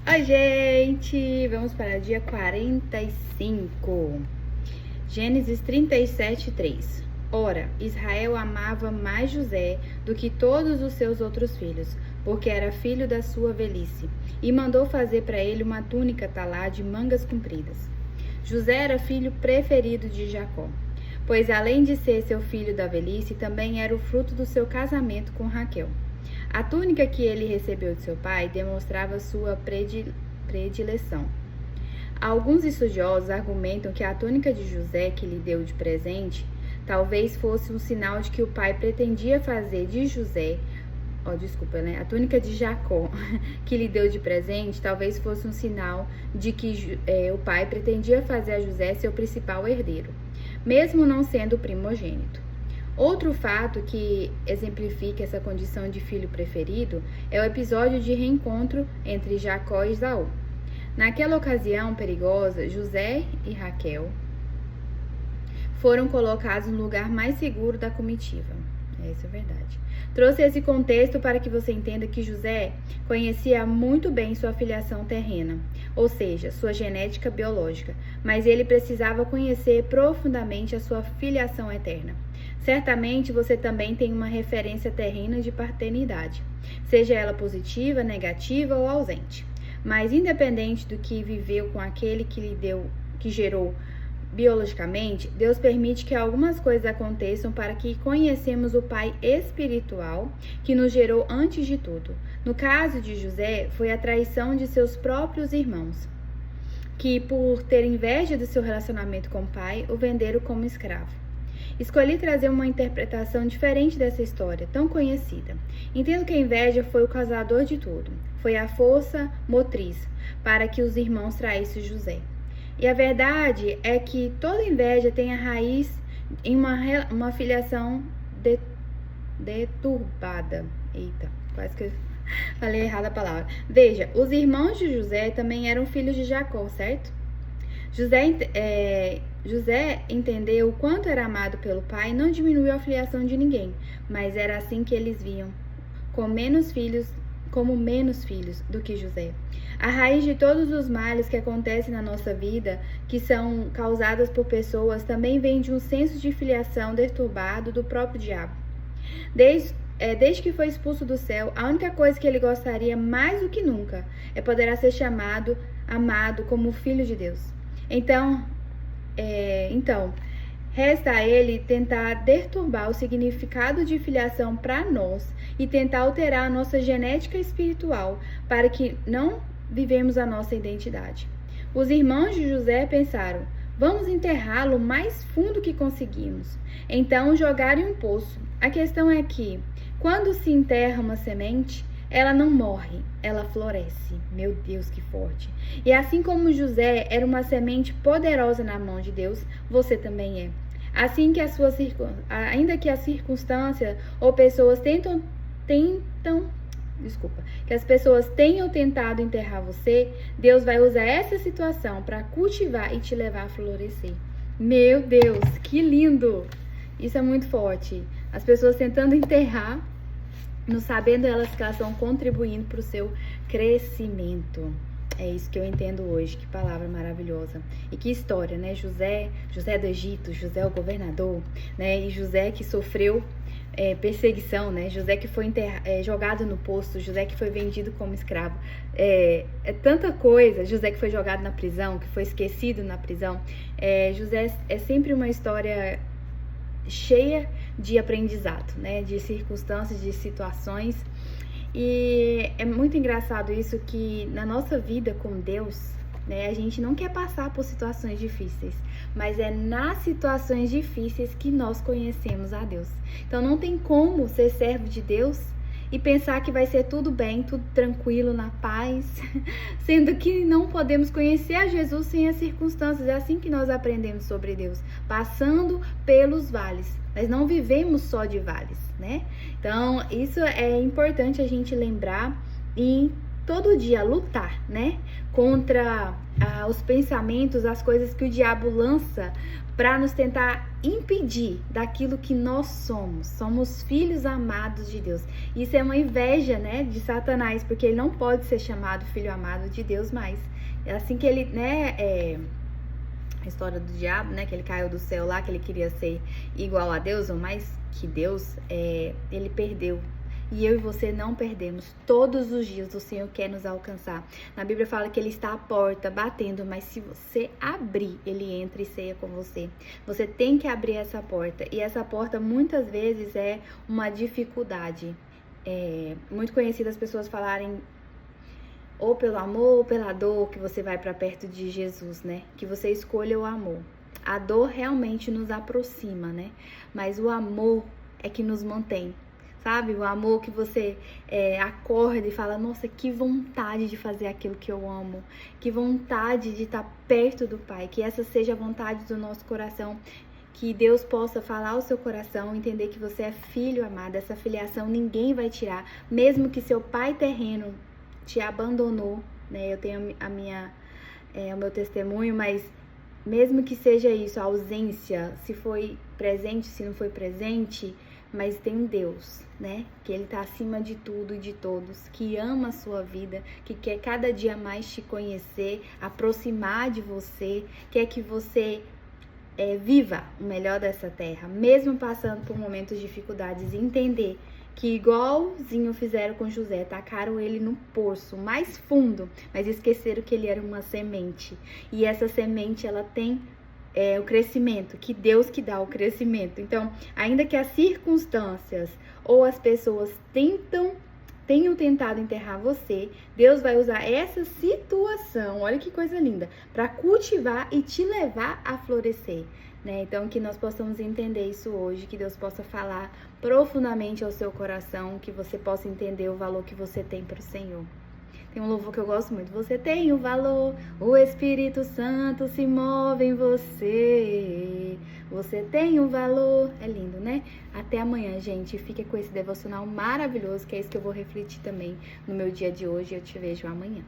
Oi, gente! Vamos para o dia 45. Gênesis 37, 3. Ora, Israel amava mais José do que todos os seus outros filhos, porque era filho da sua velhice, e mandou fazer para ele uma túnica talá de mangas compridas. José era filho preferido de Jacó, pois além de ser seu filho da velhice, também era o fruto do seu casamento com Raquel. A túnica que ele recebeu de seu pai demonstrava sua predileção. Alguns estudiosos argumentam que a túnica de José que lhe deu de presente talvez fosse um sinal de que o pai pretendia fazer de José, a túnica de Jacó que lhe deu de presente talvez fosse um sinal de que o pai pretendia fazer a José seu principal herdeiro, mesmo não sendo o primogênito. Outro fato que exemplifica essa condição de filho preferido é o episódio de reencontro entre Jacó e Esaú. Naquela ocasião perigosa, José e Raquel foram colocados no lugar mais seguro da comitiva. Isso é verdade. Trouxe esse contexto para que você entenda que José conhecia muito bem sua filiação terrena, ou seja, sua genética biológica, mas ele precisava conhecer profundamente a sua filiação eterna. Certamente você também tem uma referência terrena de paternidade, seja ela positiva, negativa ou ausente. Mas independente do que viveu com aquele que gerou biologicamente, Deus permite que algumas coisas aconteçam para que conhecemos o Pai espiritual que nos gerou antes de tudo. No caso de José, foi a traição de seus próprios irmãos, que por ter inveja do seu relacionamento com o pai, o venderam como escravo. Escolhi trazer uma interpretação diferente dessa história, tão conhecida. Entendo que a inveja foi o causador de tudo. Foi a força motriz para que os irmãos traíssem José. E a verdade é que toda inveja tem a raiz em uma filiação deturbada. Eita, quase que eu falei errado a palavra. Veja, os irmãos de José também eram filhos de Jacó, certo? José entendeu o quanto era amado pelo pai e não diminuiu a filiação de ninguém, mas era assim que eles viam, como menos filhos do que José. A raiz de todos os males que acontecem na nossa vida, que são causadas por pessoas, também vem de um senso de filiação deturbado do próprio diabo. Desde que foi expulso do céu, a única coisa que ele gostaria mais do que nunca é poder ser amado como filho de Deus. Então, resta a ele tentar deturbar o significado de filiação para nós e tentar alterar a nossa genética espiritual para que não vivemos a nossa identidade. Os irmãos de José pensaram: vamos enterrá-lo o mais fundo que conseguimos. Então jogaram em um poço. A questão é que, quando se enterra uma semente, ela não morre, ela floresce. Meu Deus, que forte. E assim como José era uma semente poderosa na mão de Deus, você também é. Assim que ainda que a circunstância ou pessoas que as pessoas tenham tentado enterrar você, Deus vai usar essa situação para cultivar e te levar a florescer. Meu Deus, que lindo! Isso é muito forte. As pessoas tentando enterrar, não sabendo elas que elas estão contribuindo para o seu crescimento. É isso que eu entendo hoje. Que palavra maravilhosa. E que história, né? José do Egito, José o governador, né? E José que sofreu perseguição, né? José que foi jogado no poço, José que foi vendido como escravo. É tanta coisa. José que foi jogado na prisão, que foi esquecido na prisão. José é sempre uma história cheia de aprendizado, né? De circunstâncias, de situações. E é muito engraçado isso, que na nossa vida com Deus, né, a gente não quer passar por situações difíceis, mas é nas situações difíceis que nós conhecemos a Deus. Então não tem como ser servo de Deus e pensar que vai ser tudo bem, tudo tranquilo, na paz, sendo que não podemos conhecer a Jesus sem as circunstâncias. É assim que nós aprendemos sobre Deus, passando pelos vales. Nós não vivemos só de vales, né? Então, isso é importante a gente lembrar e todo dia lutar, né? Contra os pensamentos, as coisas que o diabo lança para nos tentar impedir daquilo que nós somos. Somos filhos amados de Deus. Isso é uma inveja, né, de Satanás, porque ele não pode ser chamado filho amado de Deus mais. É assim que ele, né, a história do diabo, né, que ele caiu do céu lá, que ele queria ser igual a Deus, ou mais que Deus, ele perdeu. E eu e você não perdemos. Todos os dias o Senhor quer nos alcançar. Na Bíblia fala que Ele está à porta batendo, mas se você abrir, Ele entra e ceia com você. Você tem que abrir essa porta. E essa porta muitas vezes é uma dificuldade. É muito conhecido as pessoas falarem ou pelo amor ou pela dor que você vai para perto de Jesus, né? Que você escolha o amor. A dor realmente nos aproxima, né? Mas o amor é que nos mantém. Sabe, o amor que você acorda e fala, nossa, que vontade de fazer aquilo que eu amo, que vontade de estar perto do Pai, que essa seja a vontade do nosso coração, que Deus possa falar ao seu coração, entender que você é filho amado, essa filiação ninguém vai tirar, mesmo que seu pai terreno te abandonou, né, eu tenho o meu testemunho, mas mesmo que seja isso, a ausência, se foi presente, se não foi presente, mas tem Deus, né? Que Ele tá acima de tudo e de todos, que ama a sua vida, que quer cada dia mais te conhecer, aproximar de você, quer que você viva o melhor dessa terra, mesmo passando por momentos de dificuldades, e entender que igualzinho fizeram com José, tacaram ele no poço mais fundo, mas esqueceram que ele era uma semente. E essa semente, ela tem o crescimento, que Deus que dá o crescimento. Então, ainda que as circunstâncias ou as pessoas tenham tentado enterrar você, Deus vai usar essa situação, olha que coisa linda, para cultivar e te levar a florescer, né? Então, que nós possamos entender isso hoje, que Deus possa falar profundamente ao seu coração, que você possa entender o valor que você tem para o Senhor. Tem um louvor que eu gosto muito. Você tem o valor, o Espírito Santo se move em você. Você tem o valor. É lindo, né? Até amanhã, gente. Fique com esse devocional maravilhoso, que é isso que eu vou refletir também no meu dia de hoje. Eu te vejo amanhã.